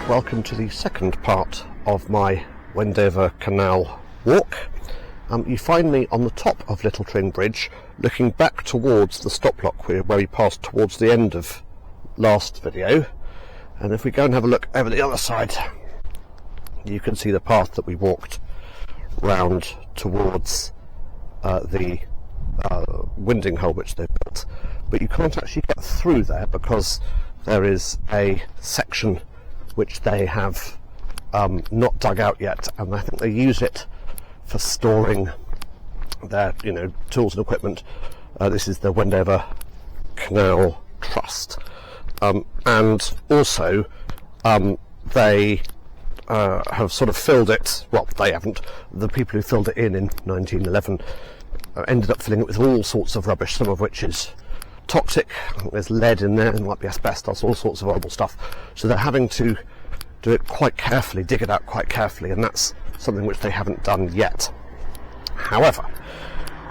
Welcome to the second part of my Wendover Canal walk. You find me on the top of Little Tring Bridge, looking back towards the stop lock where we passed towards the end of last video. And if we go and have a look over the other side, you can see the path that we walked round towards the winding hole which they've built. But you can't actually get through there because there is a section which they have not dug out yet, and I think they use it for storing their tools and equipment. This is the Wendover Canal Trust, and also they have sort of filled it, well, they haven't, the people who filled it in 1911 ended up filling it with all sorts of rubbish, some of which is toxic. There's lead in there, and might be asbestos, all sorts of horrible stuff. So they're having to do it quite carefully, dig it out quite carefully, and that's something which they haven't done yet. However,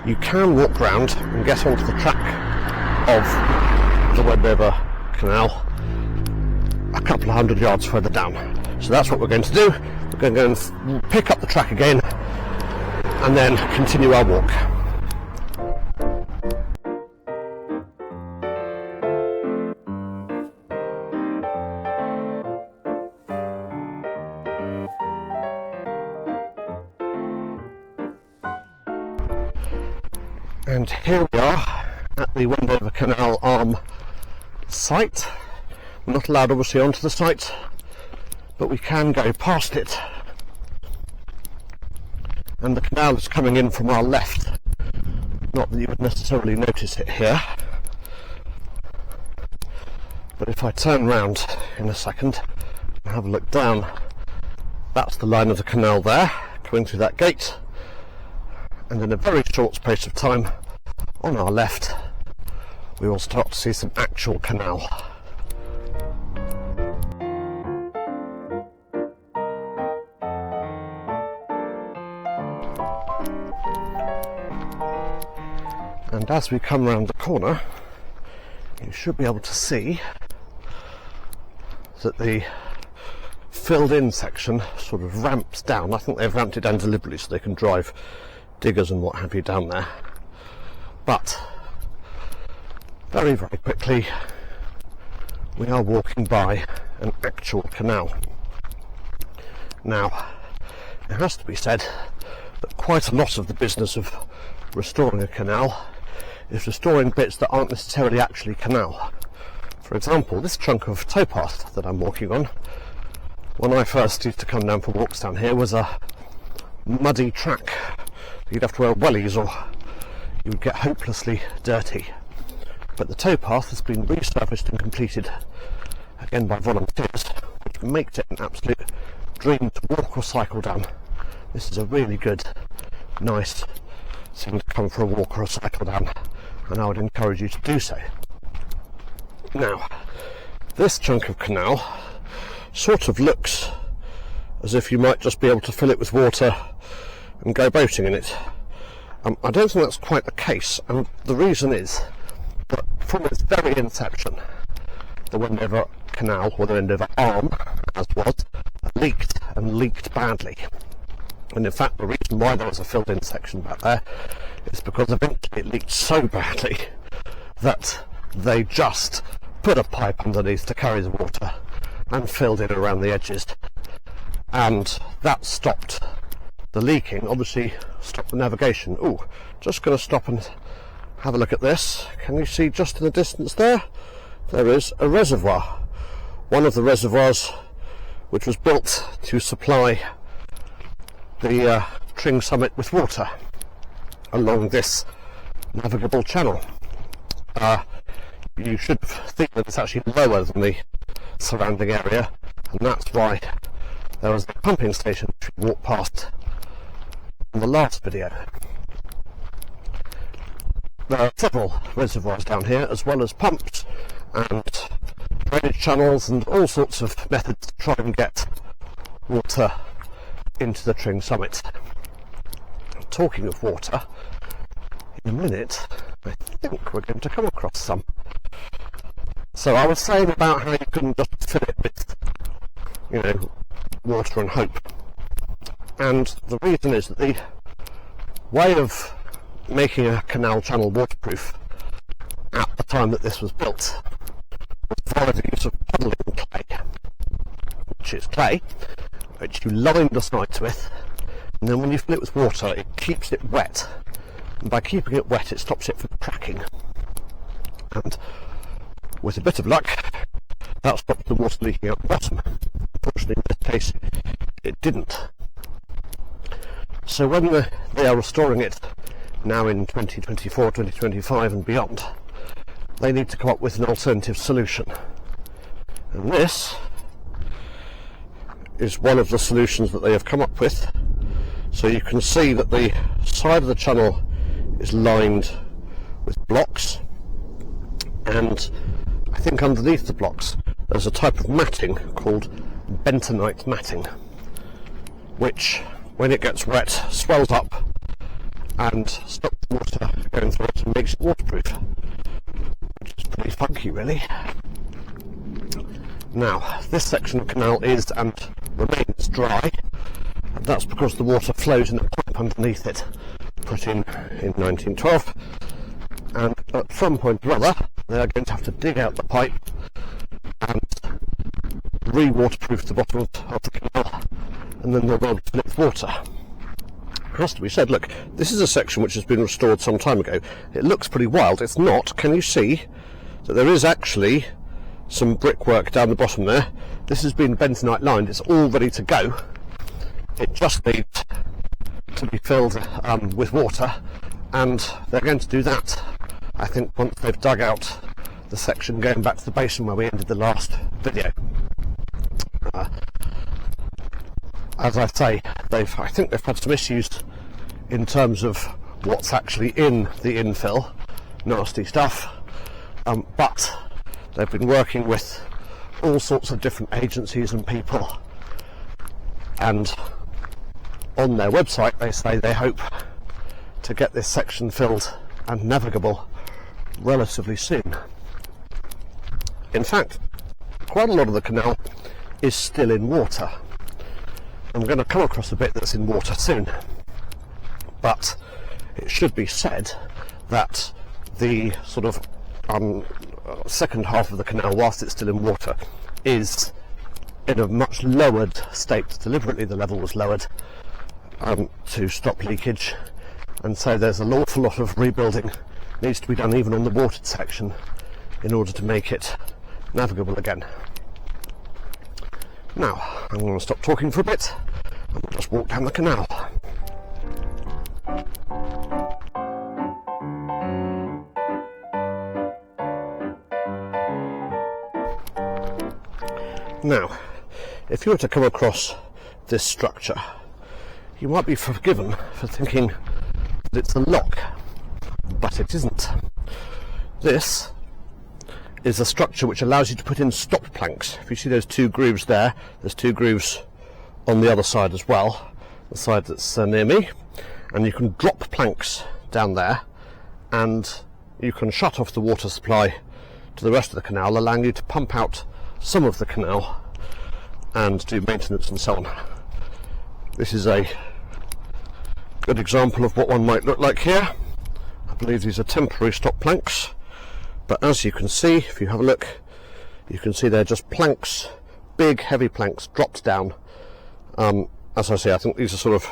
you can walk round and get onto the track of the Wendover Canal a couple of hundred yards further down. So that's what we're going to do. We're going to go and pick up the track again and then continue our walk. And here we are at the Wendover Canal Arm site. We're not allowed obviously onto the site, but we can go past it. And the canal is coming in from our left. Not that you would necessarily notice it here. But if I turn round in a second and have a look down, that's the line of the canal there, coming through that gate. And in a very short space of time, on our left, we will start to see some actual canal. And as we come round the corner, you should be able to see that the filled in section sort of ramps down. I think they've ramped it down deliberately so they can drive diggers and what have you down there. But very, very quickly we are walking by an actual canal. Now, it has to be said that quite a lot of the business of restoring a canal is restoring bits that aren't necessarily actually canal. For example, this chunk of towpath that I'm walking on, when I first used to come down for walks down here, was a muddy track. You'd have to wear wellies or you would get hopelessly dirty. But the towpath has been resurfaced and completed again by volunteers, which makes it an absolute dream to walk or cycle down. This is a really good, nice thing to come for a walk or a cycle down, and I would encourage you to do so. Now, this chunk of canal sort of looks as if you might just be able to fill it with water and go boating in it. I don't think that's quite the case, and the reason is that from its very inception, the Wendover Canal, or the Wendover Arm, as was, leaked, and leaked badly. And in fact, the reason why there was a filled-in section back there is because eventually it leaked so badly that they just put a pipe underneath to carry the water and filled it around the edges. And that stopped the leaking, obviously stopped the navigation. Ooh, just going to stop and have a look at this. Can you see just in the distance there? There is a reservoir. One of the reservoirs which was built to supply the Tring summit with water along this navigable channel. You should think that it's actually lower than the surrounding area, and that's why there was the pumping station which we walked past in the last video. There are several reservoirs down here, as well as pumps and drainage channels and all sorts of methods to try and get water into the Tring summit. Talking of water, in a minute I think we're going to come across some. So I was saying about how you couldn't just fill it you know, water and hope. And the reason is that the way of making a canal channel waterproof at the time that this was built was via the use of puddling clay, which is clay which you line the sides with, and then when you fill it with water it keeps it wet, and by keeping it wet it stops it from cracking, and with a bit of luck that stopped the water leaking out the bottom. Unfortunately in this case it didn't. So when they are restoring it now in 2024, 2025 and beyond, they need to come up with an alternative solution. And this is one of the solutions that they have come up with. So you can see that the side of the channel is lined with blocks, and I think underneath the blocks there's a type of matting called bentonite matting, which when it gets wet swells up and stops the water going through it and makes it waterproof, which is pretty funky really. Now this section of canal is and remains dry, and that's because the water flows in a pipe underneath it, put in 1912, and at some point or other they are going to have to dig out the pipe and re-waterproof the bottom of the canal, and then they'll be able to fill it with water. It has to be said, look, this is a section which has been restored some time ago. It looks pretty wild. It's not. Can you see that there is actually some brickwork down the bottom there? This has been bentonite lined. It's all ready to go. It just needs to be filled with water, and they're going to do that, I think, once they've dug out the section going back to the basin where we ended the last video. As I say, I think they've had some issues in terms of what's actually in the infill, nasty stuff, but they've been working with all sorts of different agencies and people, and on their website they say they hope to get this section filled and navigable relatively soon. In fact, quite a lot of the canal is still in water. I'm going to come across a bit that's in water soon, but it should be said that the sort of second half of the canal, whilst it's still in water, is in a much lowered state. Deliberately the level was lowered to stop leakage, and so there's an awful lot of rebuilding needs to be done even on the watered section in order to make it navigable again. Now, I'm going to stop talking for a bit and we'll just walk down the canal. Now, if you were to come across this structure, you might be forgiven for thinking that it's a lock, but it isn't. This is a structure which allows you to put in stop planks. If you see those two grooves there, there's two grooves on the other side as well, the side that's near me, and you can drop planks down there and you can shut off the water supply to the rest of the canal, allowing you to pump out some of the canal and do maintenance and so on. This is a good example of what one might look like here. I believe these are temporary stop planks, but as you can see, if you have a look, you can see they're just planks, big heavy planks dropped down. As I say, I think these are sort of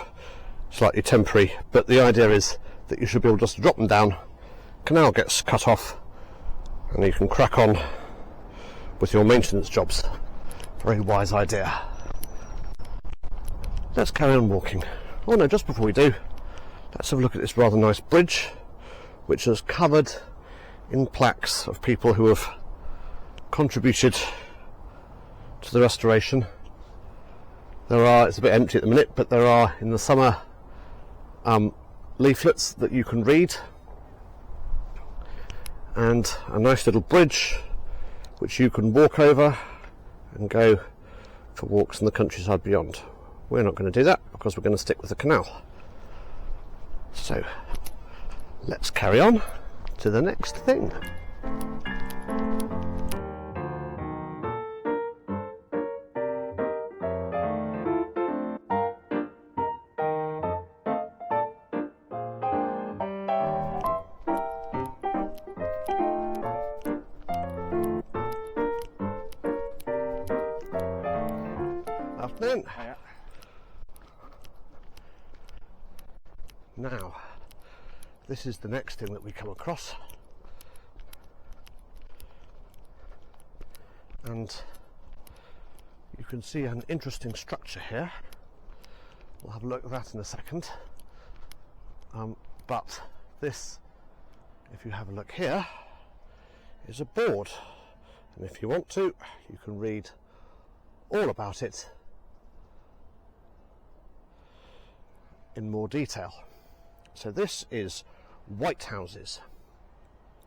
slightly temporary, but the idea is that you should be able just to drop them down, canal gets cut off, and you can crack on with your maintenance jobs. Very wise idea. Let's carry on walking. Oh no, just before we do, let's have a look at this rather nice bridge, which is covered in plaques of people who have contributed to the restoration. There are, it's a bit empty at the minute, but there are in the summer leaflets that you can read, and a nice little bridge which you can walk over and go for walks in the countryside beyond. We're not going to do that because we're going to stick with the canal. So let's carry on to the next thing. doing? Hiya. Now, this is the next thing that we come across. And you can see an interesting structure here. We'll have a look at that in a second. But this, if you have a look here, is a board. And if you want to, you can read all about it in more detail. So this is White Houses.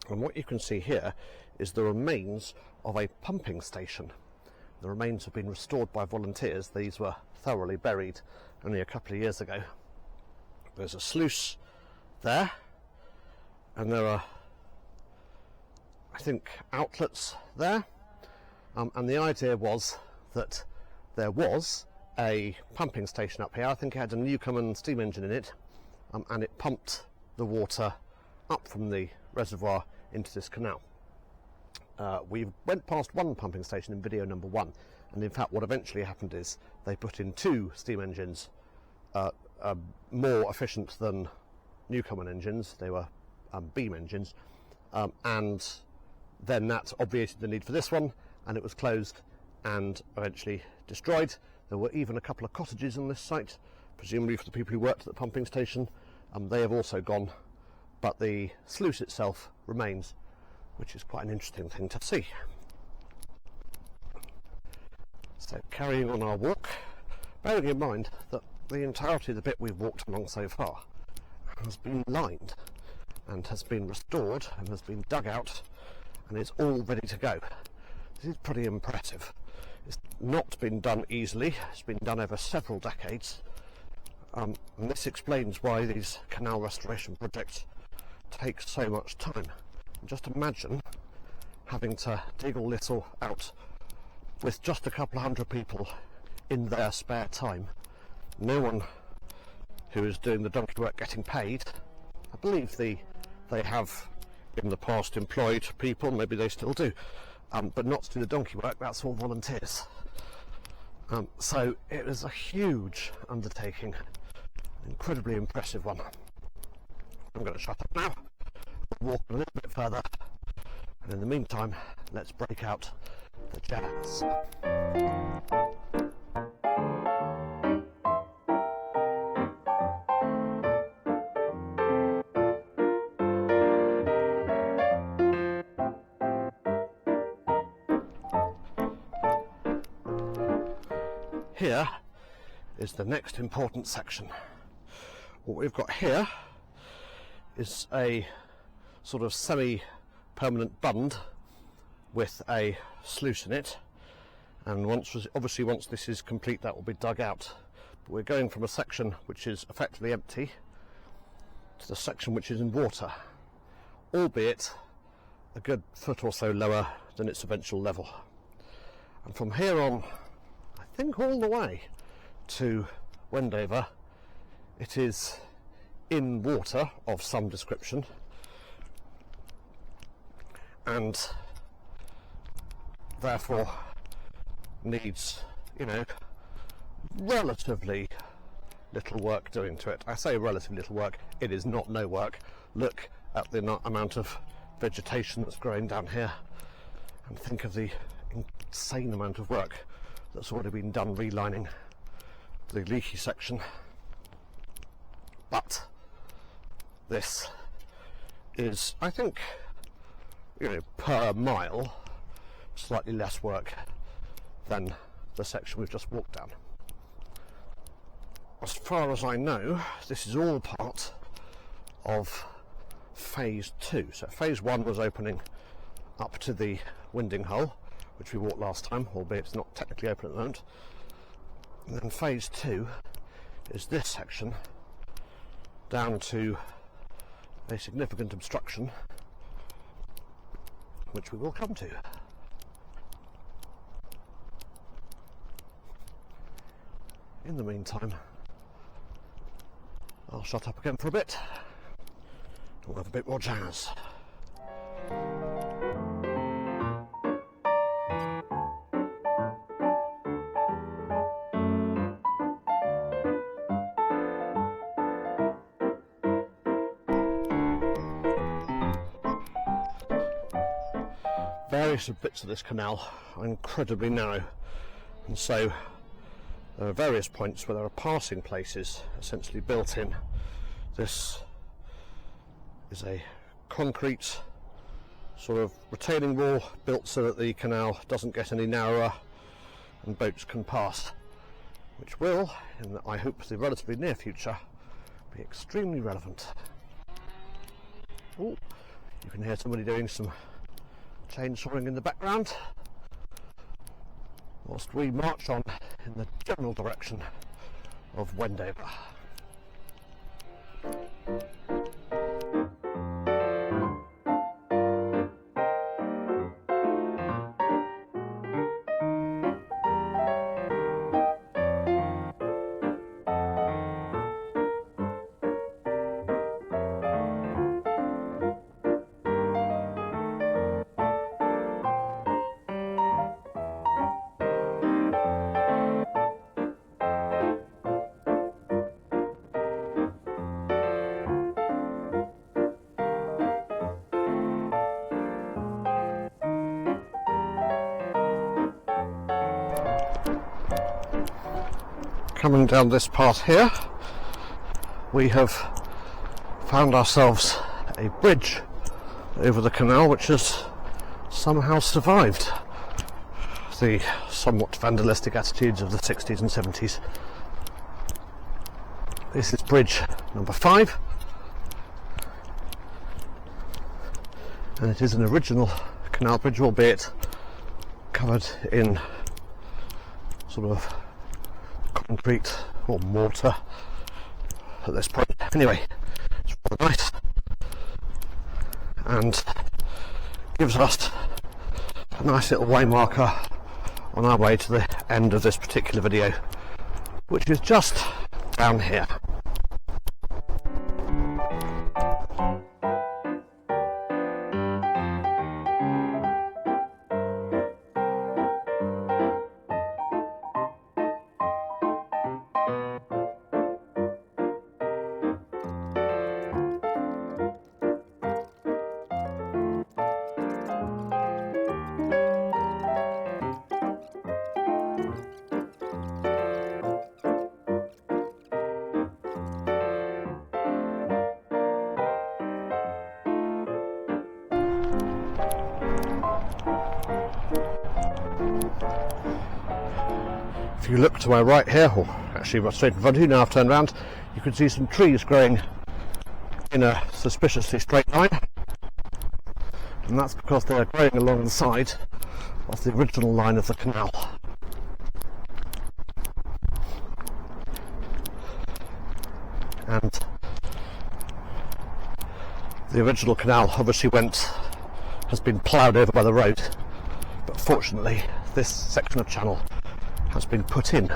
And what you can see here is the remains of a pumping station. The remains have been restored by volunteers. These were thoroughly buried only a couple of years ago. There's a sluice there, and there are, I think, outlets there. And the idea was that there was a pumping station up here. I think it had a Newcomen steam engine in it, and it pumped the water up from the reservoir into this canal. We went past one pumping station in video number 1, and in fact what eventually happened is they put in 2 steam engines, more efficient than Newcomen engines. They were beam engines, and then that obviated the need for this one, and it was closed and eventually destroyed. There were even a couple of cottages on this site, presumably for the people who worked at the pumping station. They have also gone, but the sluice itself remains, which is quite an interesting thing to see. So carrying on our walk, bearing in mind that the entirety of the bit we've walked along so far has been lined and has been restored and has been dug out and is all ready to go. This is pretty impressive. It's not been done easily. It's been done over several decades, and this explains why these canal restoration projects take so much time. Just imagine having to dig all this all out with just a couple of hundred people in their spare time. No one who is doing the donkey work getting paid. I believe they have in the past employed people, maybe they still do, but not to do the donkey work. That's all volunteers. So it is a huge undertaking, an incredibly impressive one. I'm going to shut up now, walk a little bit further, and in the meantime let's break out the jazz. Here is the next important section. What we've got here is a sort of semi-permanent bund with a sluice in it, and once this is complete, that will be dug out. But we're going from a section which is effectively empty to the section which is in water, albeit a good foot or so lower than its eventual level. And from here on, I think all the way to Wendover, it is in water of some description, and therefore needs, relatively little work doing to it. I say relatively little work, it is not no work. Look at the amount of vegetation that's growing down here, and think of the insane amount of work that's already been done relining the leaky section. But this is, I think, per mile, slightly less work than the section we've just walked down. As far as I know, this is all part of phase 2. So phase 1 was opening up to the winding hole, which we walked last time, albeit it's not technically open at the moment. And then phase 2 is this section down to a significant obstruction, which we will come to. In the meantime, I'll shut up again for a bit, and we'll have a bit more jazz. various bits of this canal are incredibly narrow, and so there are various points where there are passing places essentially built in. This is a concrete sort of retaining wall built so that the canal doesn't get any narrower and boats can pass, which will, in I hope the relatively near future, be extremely relevant. Oh, you can hear somebody doing some chainsawing in the background whilst we march on in the general direction of Wendover. Coming down this path here, we have found ourselves a bridge over the canal which has somehow survived the somewhat vandalistic attitudes of the 60s and 70s. This is bridge number 5, and it is an original canal bridge, albeit covered in sort of concrete or mortar at this point. Anyway, it's rather nice and gives us a nice little way marker on our way to the end of this particular video, which is just down here. If you look to my right here, or actually straight in front of you, now I've turned around, you can see some trees growing in a suspiciously straight line, and that's because they are growing along the side of the original line of the canal. And the original canal obviously has been ploughed over by the road, but fortunately this section of channel has been put in.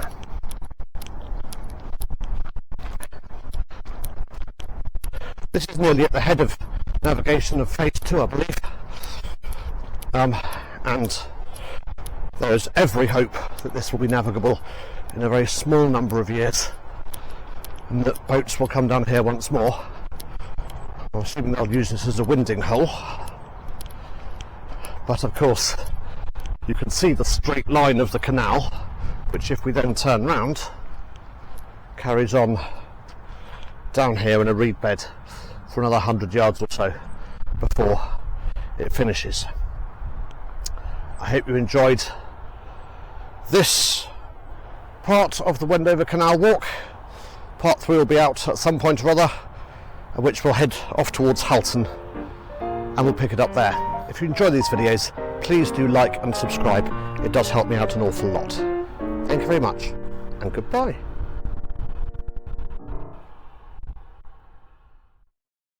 This is nearly at the head of navigation of phase 2, I believe, and there is every hope that this will be navigable in a very small number of years, and that boats will come down here once more. I'm assuming they'll use this as a winding hole, but of course you can see the straight line of the canal, which, if we then turn round, carries on down here in a reed bed for another 100 yards or so before it finishes. I hope you enjoyed this part of the Wendover Canal walk. Part 3 will be out at some point or other, at which we'll head off towards Halton and we'll pick it up there. If you enjoy these videos, please do like and subscribe. It does help me out an awful lot. Thank you very much, and goodbye.